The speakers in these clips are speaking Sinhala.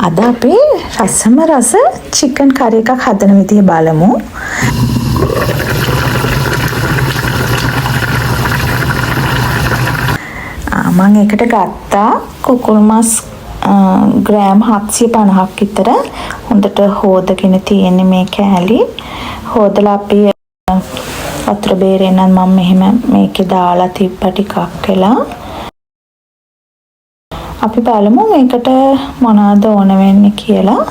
අද අපි රසම රස චිකන් කරි එකක් හදන විදිහ බලමු. මම එකට ගත්තා කුකුල් මස් ග්‍රෑම් 750ක් විතර. හොඳට හොදගෙන තියෙන්නේ මේ කෑලි. හොදලා අපි වතුර බේරෙන් නම් මම මෙහෙම මේකේ දාලා තිබ්බ ටිකක් වෙලා. අපි බලමු මේකට මොනවද ඕන වෙන්නේ කියලා.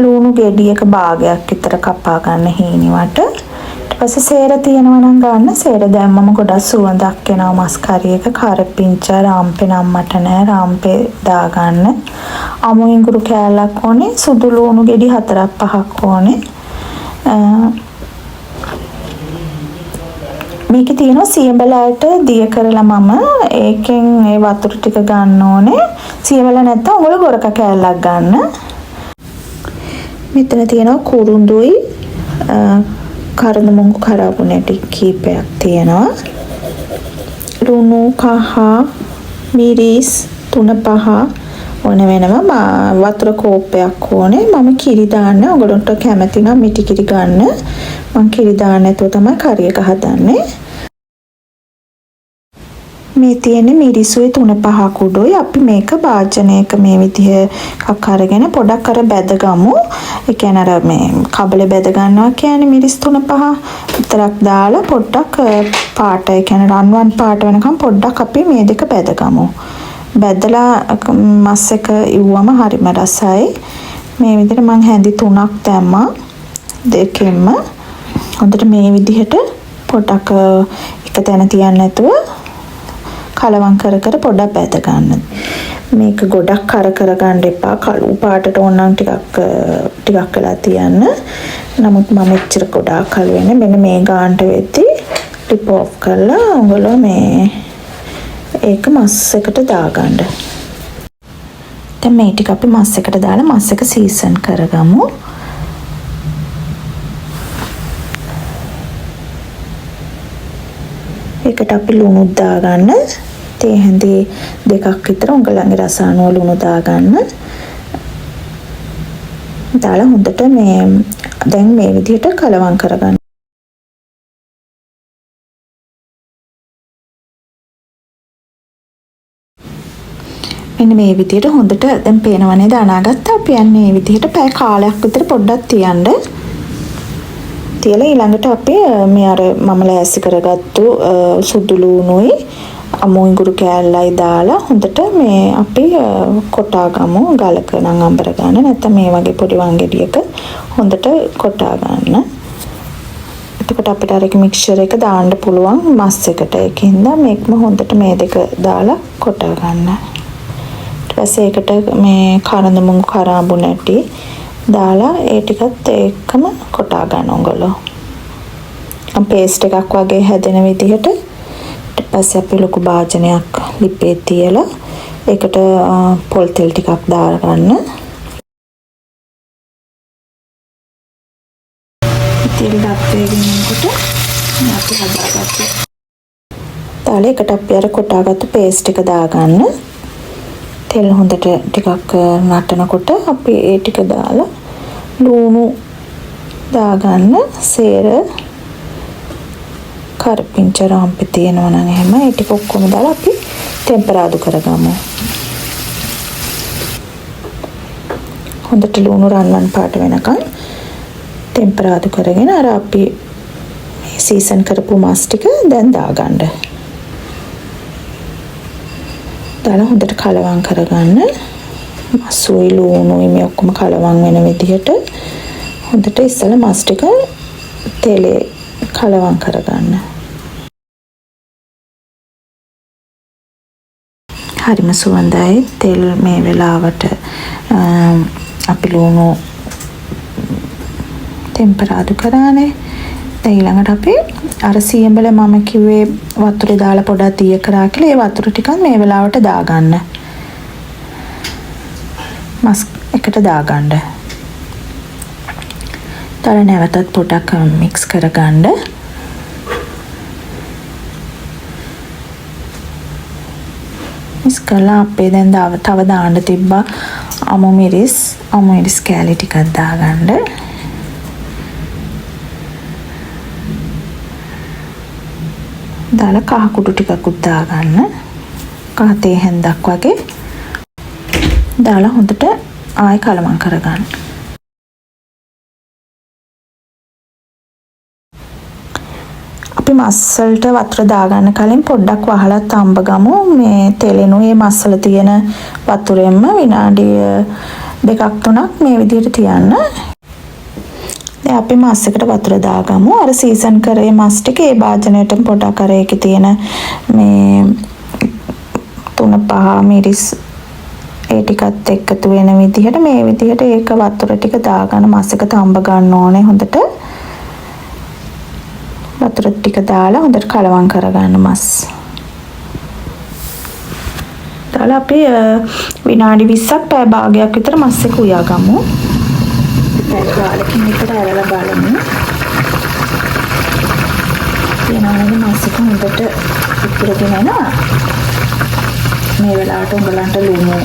ලුණු ගෙඩියක භාගයක් විතර කපා ගන්න හීනිවට. ඊට පස්සේ සේර තියෙනවා නම් ගන්න. සේර දැම්මම ගොඩක් සුවඳක් එනවා මස් කරි එක. කරපිංචා රාම්පේ නම් මට නෑ. රාම්පේ දාගන්න. අමු ඉඟුරු කෑල්ලක් ඕනේ. සුදු ලුණු ගෙඩි 4-5ක් ඕනේ. මේකේ තියෙනවා සියඹලයට දිය කරලා මම ඒකෙන් ඒ වතුර ටික ගන්න ඕනේ. සියඹල නැත්තම් උගල ගොරක කෑල්ලක් ගන්න. මෙතන තියෙනවා කුරුඳුයි කරඳ මුංගු කරාබුනේ ටික කීපයක් තියෙනවා. ලුණු කහ මිරිස් 3-5 ඕන වෙනවා. වතුර කෝප්පයක් ඕනේ. මම කිරි දාන්න. ඔයගොල්ලන්ට කැමති නම් මිටි කිරි ගන්න. මම කිරි දාන්න නැතුව තමයි කරි එක හදන්නේ. මේ තියෙන්නේ මිරිසුයි 3-5 කුඩුයි. අපි මේක භාජනයක මේ විදිහ එකක් අරගෙන පොඩක් අර බැදගමු. ඒ කියන්නේ අර මේ කබලේ බැද ගන්නවා කියන්නේ මිරිස් 3-5 විතරක් දාලා පොඩ්ඩක් පාට ඒ කියන්නේ රන්වන් පාට වෙනකම් පොඩ්ඩක් අපි මේ දෙක බැදගමු. බැදලා මස් එක ඉවුවම හරිම රසයි. මේ විදිහට මං හැඳි 3ක් දැම්මා. දෙකෙන්ම හොඳට මේ විදිහට පොඩක් එක තැන තියන්න නැතුව කලවම් කර කර පොඩක් බැද ගන්න. මේක ගොඩක් කර ගන්න එපා. කළු පාටට ඕන නම් ටිකක් වෙලා තියන්න. නමුත් මම එච්චර ගොඩාක් කළු වෙන්නේ. මෙන්න මේ ගානට වෙද්දි ටිප් ඔෆ් කරලා ඔයගොල්ලෝ මේ ඒක මස් එකට දාගන්න. දැන් මේ ටික අපි මස් එකට දාලා මස් එක සීසන් කරගමු. ඒකට අපි ලුණු දාගන්න. තේ හැඳි දෙකක් විතර උඟලන්ගේ රස අනුව ලුණු දාගන්න. දාලා හොඳට මේ දැන් මේ විදිහට කලවම් කරගන්න. මෙන්න මේ විදිහට හොඳට දැන් පේනවා නේද අනාගත්තා. අපි යන්නේ මේ විදිහට පැය කාලයක් විතර පොඩ්ඩක් තියන්න. තියලා ඊළඟට අපි මේ අර මම ලෑස්ති කරගත්තු සුදු ලුණුයි අමු ඉඟුරු කෑල්ලයි දාලා හොඳට මේ අපි කොටා ගමු. ගලක නම් අඹර ගන්න නැත්නම් මේ වගේ පොඩි වංගෙඩියක හොඳට කොටා ගන්න. එතකොට අපිට අර මික්ස්චර් එක දාන්න පුළුවන් මස් එකට. ඒකින්ද මේකම හොඳට මේ දෙක දාලා කොටා ගන්න. ඊට පස්සේ ඒකට මේ කරඳ මුංගු කරාඹු නැටි දාලා ඒ ටිකත් එක්කම කොටා ගන්න ඕගොල්ලෝ. පේස්ට් එකක් වගේ හැදෙන විදිහට. ඊට පස්සේ අපි ලොකු භාජනයක් ලිපේ තියලා ඒකට පොල් තෙල් ටිකක් දාගන්න. තෙල් දාපේගෙනකොට අපි හදාගත්තා. තාලේ එකට අපි අර කොටාගත්තු පේස්ට් එක දාගන්න. තෙල් හොඳට ටිකක් නටනකොට අපි ඒ ටික දාලා ලුණු දාගන්න. සේර කරපිංචා රාම්පේ තියෙනවා නම් එහෙම ඒ ටික ඔක්කොම දාලා අපි ටෙම්පරාදු කරගමු. හොඳට ලුණු රන්වන් පාට වෙනකන් ටෙම්පරාදු කරගෙන අර අපි සීසන් කරපු මස් ටික දැන් දාගන්න. දාලා හොඳට කලවම් කරගන්න. මසුයි ලුණුයි මේ ඔක්කොම කලවම් වෙන විදිහට හොඳට ඉස්සෙල්ලා මස් ටික තෙලේ කලවම් කරගන්න. හරිම සුවඳයි. තෙල් මේ වෙලාවට අපි ලුණු ටෙම්පරාදු කරානේ. දැන් ඊළඟට අපි අර සියඹල මම කිව්වේ වතුරේ දාලා පොඩක් දිය කරා කියලා ඒ වතුර ටිකක් මේ වෙලාවට දාගන්න. මස් එකට දාගන්න. ඊට නැවතත් පොඩක් මික්ස් කරගන්න. මිස් කරලා අපේ දැන් තව දාන්න තිබ්බා අමු මිරිස් කෑලි ටිකක් දාගන්න. දාලා කහ කුඩු ටිකකුත් දාගන්න. කහ තේ හැන්දක් වගේ දාලා හොඳට ආයෙ කලවම් කරගන්න. අපි මස් වලට වතුර දාගන්න කලින් පොඩ්ඩක් වහලා තඹ ගමු. මේ තෙලෙනුයේ මස් වල තියෙන වතුරෙන්ම විනාඩි 2-3ක් මේ විදිහට තියන්න. දැන් අපි මස් එකට වතුර දාගමු. අර සීසන් කරේ මස් ටික ඒ භාජනයට පොඩක් අර ඒකේ තියෙන මේ 3-5 මිරිස් ඒ ටිකත් එකතු වෙන විදිහට මේ විදිහට ඒක වතුර ටික දාගන්න මස් එක තඹ ගන්න ඕනේ හොඳට. වතුර ටික දාලා හොඳට කලවම් කරගන්න මස්. දාලා අපි විනාඩි 20ක් පැය භාගයක් විතර මස් එක උයාගමු. පැය කාලෙකින් විතර ඇරලා බලමු. ඊළඟට මස් එක හොඳට උතුරගෙන යනවා. මේ වෙලාවට උඹලන්ට ලුණු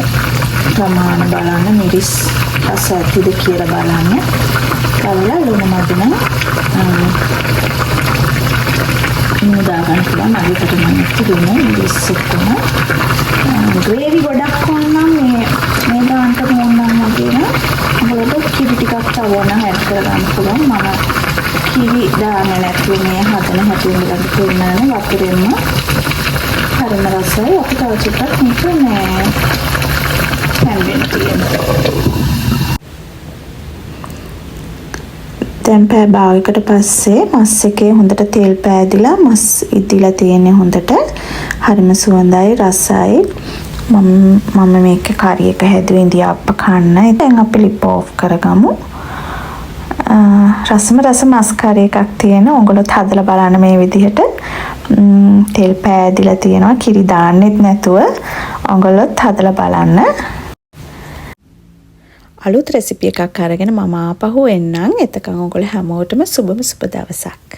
ප්‍රමාණ බලන්න, මිරිස් රස ඇතිද කියලා බලන්න. කවලා ලුණු මදි නම් ලුණු දාගන්න පුළුවන්. අගේකට මම ලුණු මිරිස් එක්කම ග්‍රේවි ගොඩක් වුණා නම් මේ දාන්නට ඕනනම් වගේ උඹලට කිරි ටිකක් තවන ඇඩ් කරගන්න පුළුවන්. මම කිරි දාන්නේ නැතුව මේ හදන හැටි උඹලට පෙන්නන වතුරෙන්ම හරිම රසයි. අපි තව චුට්ටක් මේක හැම්බෙන්න තියෙනවා. දැන් පැය භාගයකට පස්සේ මස් එකේ හොඳට තෙල් පෑදිලා මස් ඉදිලා තියෙන්නේ හොඳට. හරිම සුවඳයි රසයි. මම මේකේ කරි එක හැදුවේ ඉඳිආප්ප කන්න. දැන් අපි ලිප් ඔෆ් කරගමු. රස මස් කරි එකක් තියෙන. ඔයගොල්ලොත් හදලා බලන්න මේ විදිහට. තෙල් පෑදිලා තියෙනවා. කිරි දාන්නෙත් නැතුව ඔයගොල්ලොත් හදලා බලන්න. අලුත් රෙසිපි එකක් අරගෙන මම ආපහු එන්නම්. එතකන් ඔයගොල්ලෝ හැමෝටම සුබ දවසක්.